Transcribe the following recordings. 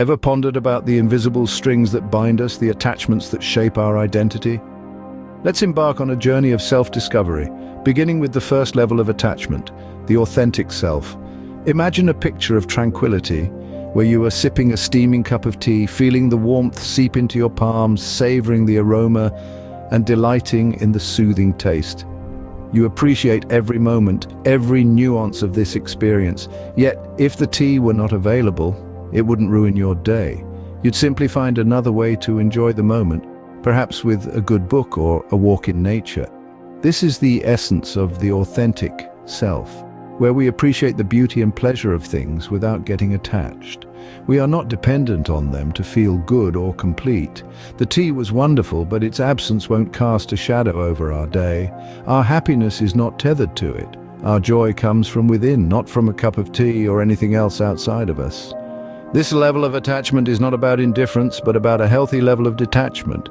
Ever pondered about the invisible strings that bind us, the attachments that shape our identity? Let's embark on a journey of self-discovery, beginning with the first level of attachment, the authentic self. Imagine a picture of tranquility, where you are sipping a steaming cup of tea, feeling the warmth seep into your palms, savoring the aroma, and delighting in the soothing taste. You appreciate every moment, every nuance of this experience. Yet, if the tea were not available, it wouldn't ruin your day. You'd simply find another way to enjoy the moment, perhaps with a good book or a walk in nature. This is the essence of the authentic self, where we appreciate the beauty and pleasure of things without getting attached. We are not dependent on them to feel good or complete. The tea was wonderful, but its absence won't cast a shadow over our day. Our happiness is not tethered to it. Our joy comes from within, not from a cup of tea or anything else outside of us. This level of attachment is not about indifference, but about a healthy level of detachment.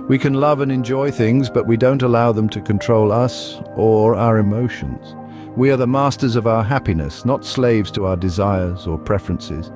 We can love and enjoy things, but we don't allow them to control us or our emotions. We are the masters of our happiness, not slaves to our desires or preferences.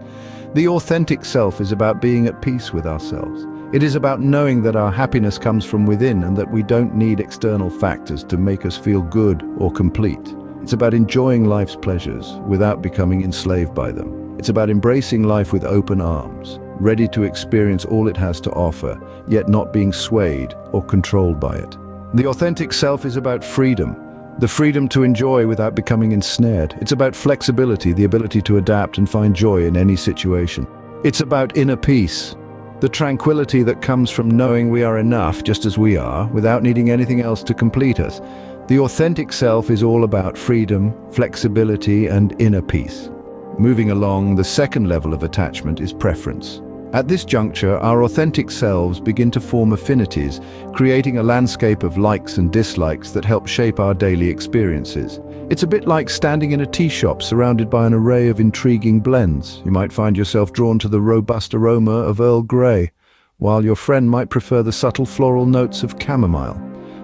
The authentic self is about being at peace with ourselves. It is about knowing that our happiness comes from within and that we don't need external factors to make us feel good or complete. It's about enjoying life's pleasures without becoming enslaved by them. It's about embracing life with open arms, ready to experience all it has to offer, yet not being swayed or controlled by it. The authentic self is about freedom. The freedom to enjoy without becoming ensnared. It's about flexibility, the ability to adapt and find joy in any situation. It's about inner peace, the tranquility that comes from knowing we are enough just as we are, without needing anything else to complete us. The authentic self is all about freedom, flexibility, and inner peace. Moving along, the second level of attachment is preference. At this juncture, our authentic selves begin to form affinities, creating a landscape of likes and dislikes that help shape our daily experiences. It's a bit like standing in a tea shop surrounded by an array of intriguing blends. You might find yourself drawn to the robust aroma of Earl Grey, while your friend might prefer the subtle floral notes of chamomile.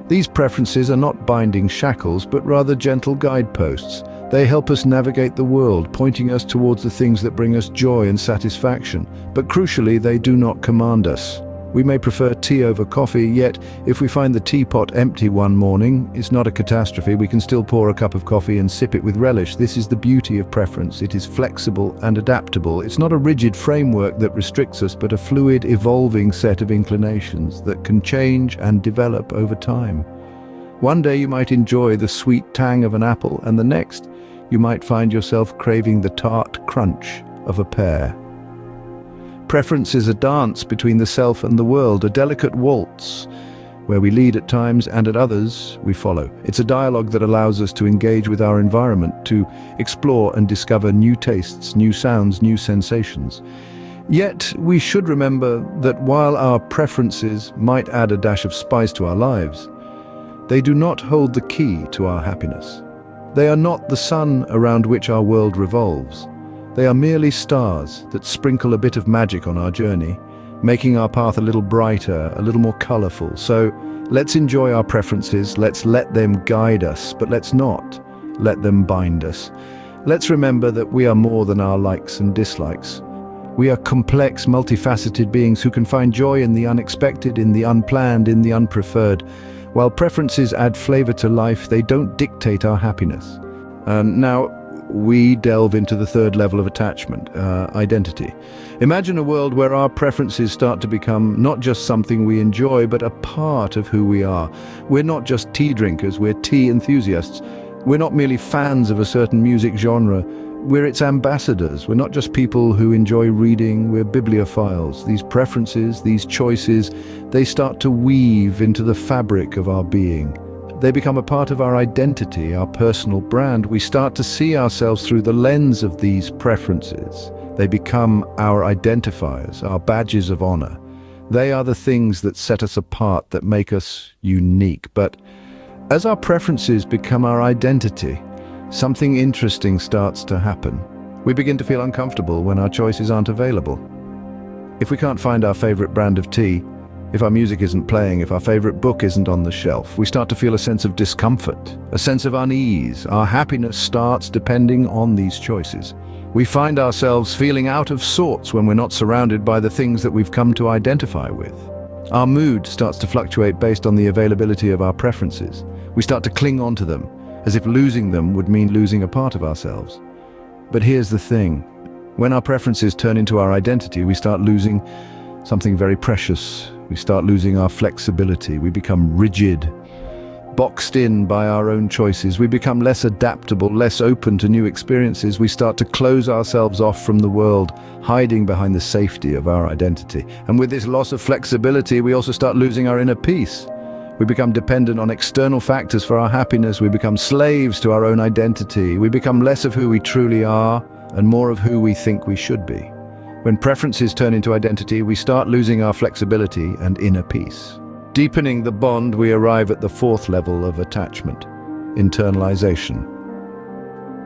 These preferences are not binding shackles, but rather gentle guideposts. They help us navigate the world, pointing us towards the things that bring us joy and satisfaction. But crucially, they do not command us. We may prefer tea over coffee, yet if we find the teapot empty one morning, it's not a catastrophe. We can still pour a cup of coffee and sip it with relish. This is the beauty of preference. It is flexible and adaptable. It's not a rigid framework that restricts us, but a fluid, evolving set of inclinations that can change and develop over time. One day you might enjoy the sweet tang of an apple, and the next, you might find yourself craving the tart crunch of a pear. Preference is a dance between the self and the world, a delicate waltz, where we lead at times and at others we follow. It's a dialogue that allows us to engage with our environment, to explore and discover new tastes, new sounds, new sensations. Yet, we should remember that while our preferences might add a dash of spice to our lives, they do not hold the key to our happiness. They are not the sun around which our world revolves. They are merely stars that sprinkle a bit of magic on our journey, making our path a little brighter, a little more colorful. So let's enjoy our preferences, let's let them guide us, but let's not let them bind us. Let's remember that we are more than our likes and dislikes. We are complex, multifaceted beings who can find joy in the unexpected, in the unplanned, in the unpreferred. While preferences add flavor to life, they don't dictate our happiness. Now, we delve into the third level of attachment, identity. Imagine a world where our preferences start to become not just something we enjoy, but a part of who we are. We're not just tea drinkers, we're tea enthusiasts. We're not merely fans of a certain music genre, we're its ambassadors. We're not just people who enjoy reading, we're bibliophiles. These preferences, these choices, they start to weave into the fabric of our being. They become a part of our identity, our personal brand. We start to see ourselves through the lens of these preferences. They become our identifiers, our badges of honor. They are the things that set us apart, that make us unique. But as our preferences become our identity, something interesting starts to happen. We begin to feel uncomfortable when our choices aren't available. If we can't find our favorite brand of tea, if our music isn't playing, if our favorite book isn't on the shelf, we start to feel a sense of discomfort, a sense of unease. Our happiness starts depending on these choices. We find ourselves feeling out of sorts when we're not surrounded by the things that we've come to identify with. Our mood starts to fluctuate based on the availability of our preferences. We start to cling on to them, as if losing them would mean losing a part of ourselves. But here's the thing. When our preferences turn into our identity, we start losing something very precious. We start losing our flexibility. We become rigid, boxed in by our own choices. We become less adaptable, less open to new experiences. We start to close ourselves off from the world, hiding behind the safety of our identity. And with this loss of flexibility, we also start losing our inner peace. We become dependent on external factors for our happiness. We become slaves to our own identity. We become less of who we truly are and more of who we think we should be. When preferences turn into identity, we start losing our flexibility and inner peace. Deepening the bond, we arrive at the fourth level of attachment, internalization.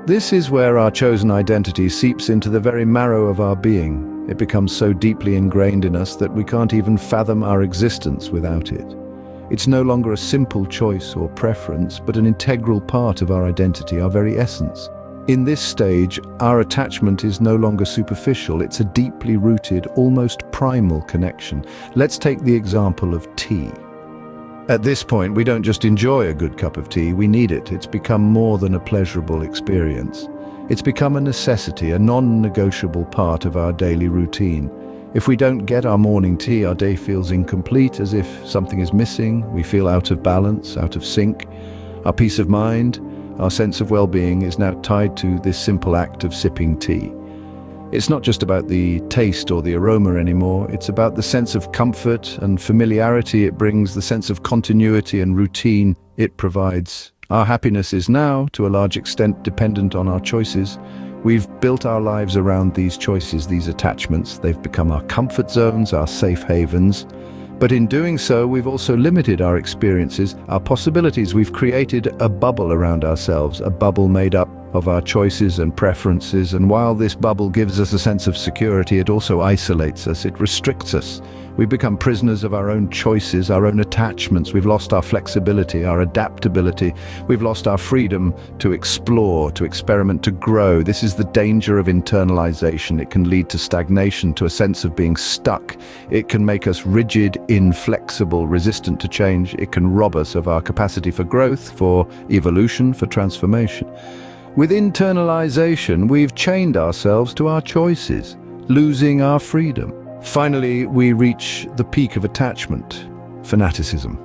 This is where our chosen identity seeps into the very marrow of our being. It becomes so deeply ingrained in us that we can't even fathom our existence without it. It's no longer a simple choice or preference, but an integral part of our identity, our very essence. In this stage, our attachment is no longer superficial. It's a deeply rooted, almost primal connection. Let's take the example of tea. At this point, we don't just enjoy a good cup of tea, we need it. It's become more than a pleasurable experience. It's become a necessity, a non-negotiable part of our daily routine. If we don't get our morning tea, our day feels incomplete, as if something is missing. We feel out of balance, out of sync. Our peace of mind, our sense of well-being is now tied to this simple act of sipping tea. It's not just about the taste or the aroma anymore, it's about the sense of comfort and familiarity it brings, the sense of continuity and routine it provides. Our happiness is now, to a large extent, dependent on our choices. We've built our lives around these choices, these attachments. They've become our comfort zones, our safe havens. But in doing so, we've also limited our experiences, our possibilities. We've created a bubble around ourselves, a bubble made up of our choices and preferences. And while this bubble gives us a sense of security, it also isolates us, it restricts us. We become prisoners of our own choices, our own attachments. We've lost our flexibility, our adaptability. We've lost our freedom to explore, to experiment, to grow. This is the danger of internalization. It can lead to stagnation, to a sense of being stuck. It can make us rigid, inflexible, resistant to change. It can rob us of our capacity for growth, for evolution, for transformation. With internalization, we've chained ourselves to our choices, losing our freedom. Finally, we reach the peak of attachment, fanaticism.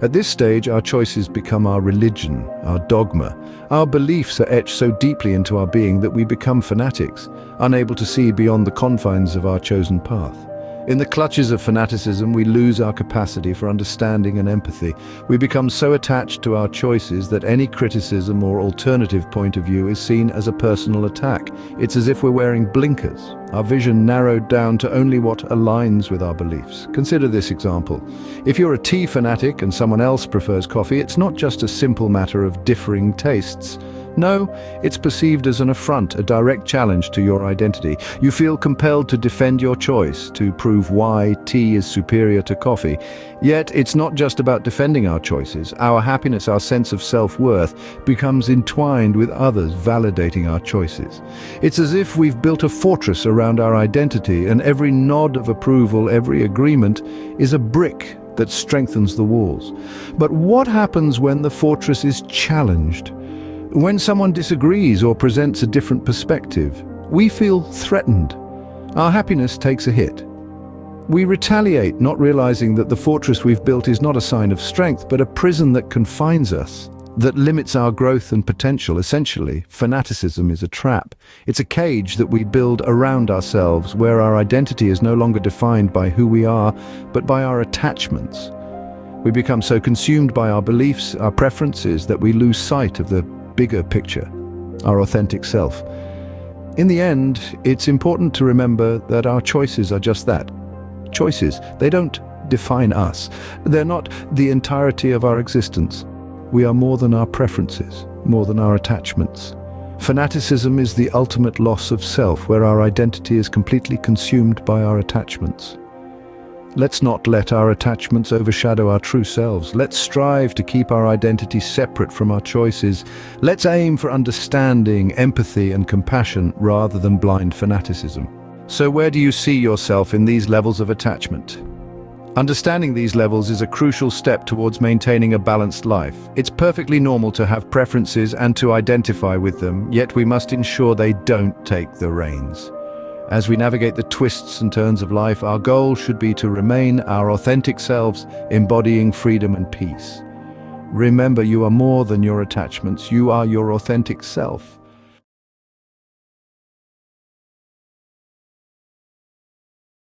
At this stage, our choices become our religion, our dogma. Our beliefs are etched so deeply into our being that we become fanatics, unable to see beyond the confines of our chosen path. In the clutches of fanaticism, we lose our capacity for understanding and empathy. We become so attached to our choices that any criticism or alternative point of view is seen as a personal attack. It's as if we're wearing blinkers, our vision narrowed down to only what aligns with our beliefs. Consider this example. If you're a tea fanatic and someone else prefers coffee, it's not just a simple matter of differing tastes. No, it's perceived as an affront, a direct challenge to your identity. You feel compelled to defend your choice, to prove why tea is superior to coffee. Yet, it's not just about defending our choices. Our happiness, our sense of self-worth, becomes entwined with others validating our choices. It's as if we've built a fortress around our identity, and every nod of approval, every agreement, is a brick that strengthens the walls. But what happens when the fortress is challenged? When someone disagrees or presents a different perspective, we feel threatened. Our happiness takes a hit. We retaliate, not realizing that the fortress we've built is not a sign of strength, but a prison that confines us, that limits our growth and potential. Essentially, fanaticism is a trap. It's a cage that we build around ourselves, where our identity is no longer defined by who we are, but by our attachments. We become so consumed by our beliefs, our preferences, that we lose sight of the bigger picture, our authentic self. In the end, it's important to remember that our choices are just that. Choices. They don't define us. They're not the entirety of our existence. We are more than our preferences, more than our attachments. Fanaticism is the ultimate loss of self, where our identity is completely consumed by our attachments. Let's not let our attachments overshadow our true selves. Let's strive to keep our identity separate from our choices. Let's aim for understanding, empathy, and compassion rather than blind fanaticism. So where do you see yourself in these levels of attachment? Understanding these levels is a crucial step towards maintaining a balanced life. It's perfectly normal to have preferences and to identify with them, yet we must ensure they don't take the reins. As we navigate the twists and turns of life, our goal should be to remain our authentic selves, embodying freedom and peace. Remember, you are more than your attachments. You are your authentic self.